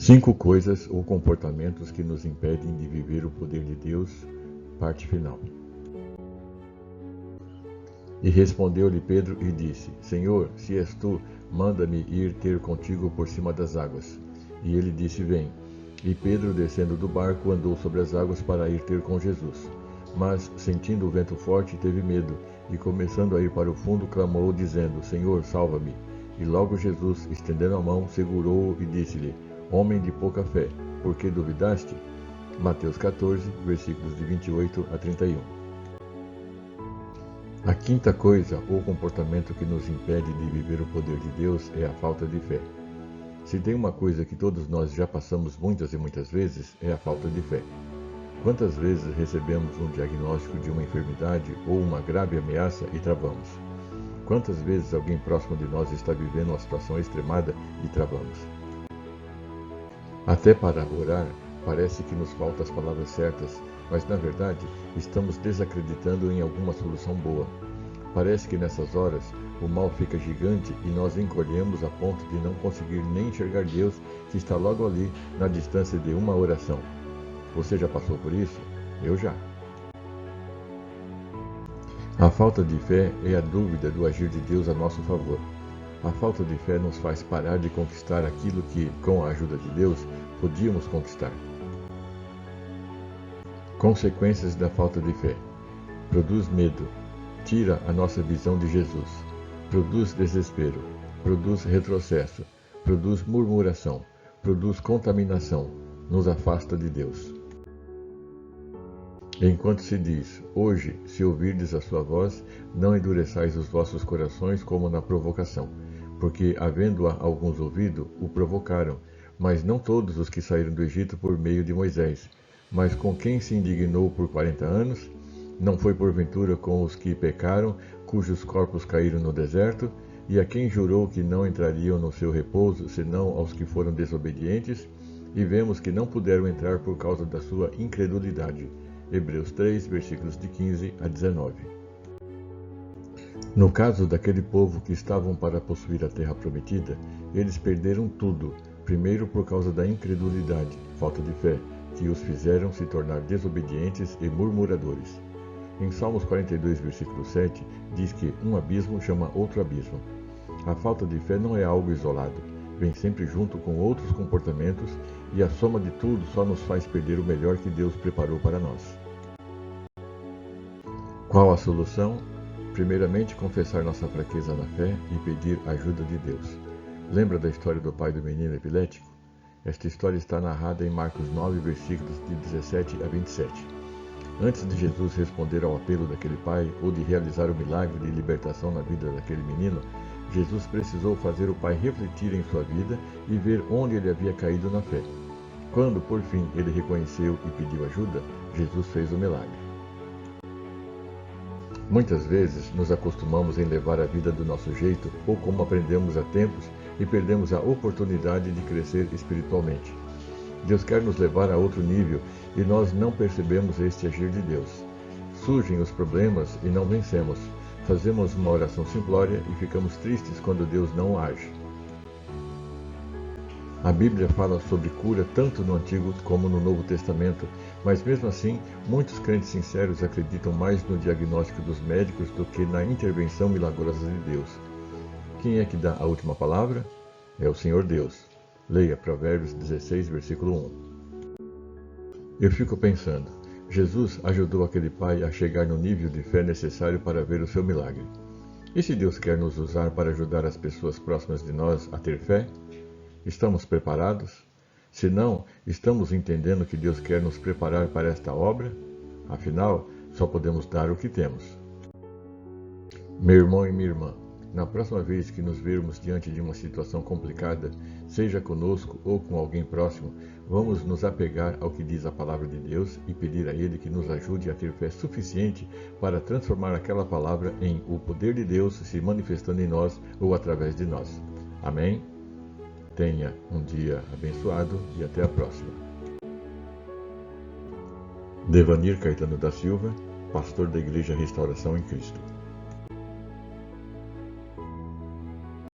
5 coisas ou comportamentos que nos impedem de viver o poder de Deus, parte final. E respondeu-lhe Pedro e disse: Senhor, se és tu, manda-me ir ter contigo por cima das águas. E ele disse: Vem. E Pedro, descendo do barco, andou sobre as águas para ir ter com Jesus. Mas, sentindo o vento forte, teve medo, e começando a ir para o fundo, clamou, dizendo: Senhor, salva-me. E logo Jesus, estendendo a mão, segurou-o e disse-lhe: Homem de pouca fé, por que duvidaste? Mateus 14, versículos de 28 a 31. A quinta coisa ou comportamento que nos impede de viver o poder de Deus é a falta de fé. Se tem uma coisa que todos nós já passamos muitas e muitas vezes, é a falta de fé. Quantas vezes recebemos um diagnóstico de uma enfermidade ou uma grave ameaça e travamos? Quantas vezes alguém próximo de nós está vivendo uma situação extremada e travamos? Até para orar, parece que nos faltam as palavras certas, mas na verdade estamos desacreditando em alguma solução boa. Parece que nessas horas o mal fica gigante e nós encolhemos a ponto de não conseguir nem enxergar Deus que está logo ali na distância de uma oração. Você já passou por isso? Eu já. A falta de fé é a dúvida do agir de Deus a nosso favor. A falta de fé nos faz parar de conquistar aquilo que, com a ajuda de Deus, podíamos conquistar. Consequências da falta de fé: produz medo, tira a nossa visão de Jesus, produz desespero, produz retrocesso, produz murmuração, produz contaminação, nos afasta de Deus. Enquanto se diz: hoje, se ouvirdes a sua voz, não endureçais os vossos corações como na provocação, porque, havendo-a alguns ouvido, o provocaram, mas não todos os que saíram do Egito por meio de Moisés. Mas com quem se indignou por 40 anos? Não foi porventura com os que pecaram, cujos corpos caíram no deserto? E a quem jurou que não entrariam no seu repouso, senão aos que foram desobedientes? E vemos que não puderam entrar por causa da sua incredulidade. Hebreus 3, versículos de 15 a 19. No caso daquele povo que estavam para possuir a terra prometida, eles perderam tudo, primeiro por causa da incredulidade, falta de fé, que os fizeram se tornar desobedientes e murmuradores. Em Salmos 42, versículo 7, diz que um abismo chama outro abismo. A falta de fé não é algo isolado, vem sempre junto com outros comportamentos e a soma de tudo só nos faz perder o melhor que Deus preparou para nós. Qual a solução? Primeiramente, confessar nossa fraqueza na fé e pedir ajuda de Deus. Lembra da história do pai do menino epilético? Esta história está narrada em Marcos 9, versículos de 17 a 27. Antes de Jesus responder ao apelo daquele pai ou de realizar o milagre de libertação na vida daquele menino, Jesus precisou fazer o pai refletir em sua vida e ver onde ele havia caído na fé. Quando, por fim, ele reconheceu e pediu ajuda, Jesus fez o milagre. Muitas vezes nos acostumamos em levar a vida do nosso jeito ou como aprendemos há tempos e perdemos a oportunidade de crescer espiritualmente. Deus quer nos levar a outro nível e nós não percebemos este agir de Deus. Surgem os problemas e não vencemos. Fazemos uma oração simplória e ficamos tristes quando Deus não age. A Bíblia fala sobre cura tanto no Antigo como no Novo Testamento, mas mesmo assim, muitos crentes sinceros acreditam mais no diagnóstico dos médicos do que na intervenção milagrosa de Deus. Quem é que dá a última palavra? É o Senhor Deus. Leia Provérbios 16, versículo 1. Eu fico pensando, Jesus ajudou aquele pai a chegar no nível de fé necessário para ver o seu milagre. E se Deus quer nos usar para ajudar as pessoas próximas de nós a ter fé? Estamos preparados? Se não, estamos entendendo que Deus quer nos preparar para esta obra? Afinal, só podemos dar o que temos. Meu irmão e minha irmã, na próxima vez que nos vermos diante de uma situação complicada, seja conosco ou com alguém próximo, vamos nos apegar ao que diz a palavra de Deus e pedir a Ele que nos ajude a ter fé suficiente para transformar aquela palavra em o poder de Deus se manifestando em nós ou através de nós. Amém? Tenha um dia abençoado e até a próxima. Devanir Caetano da Silva, pastor da Igreja Restauração em Cristo.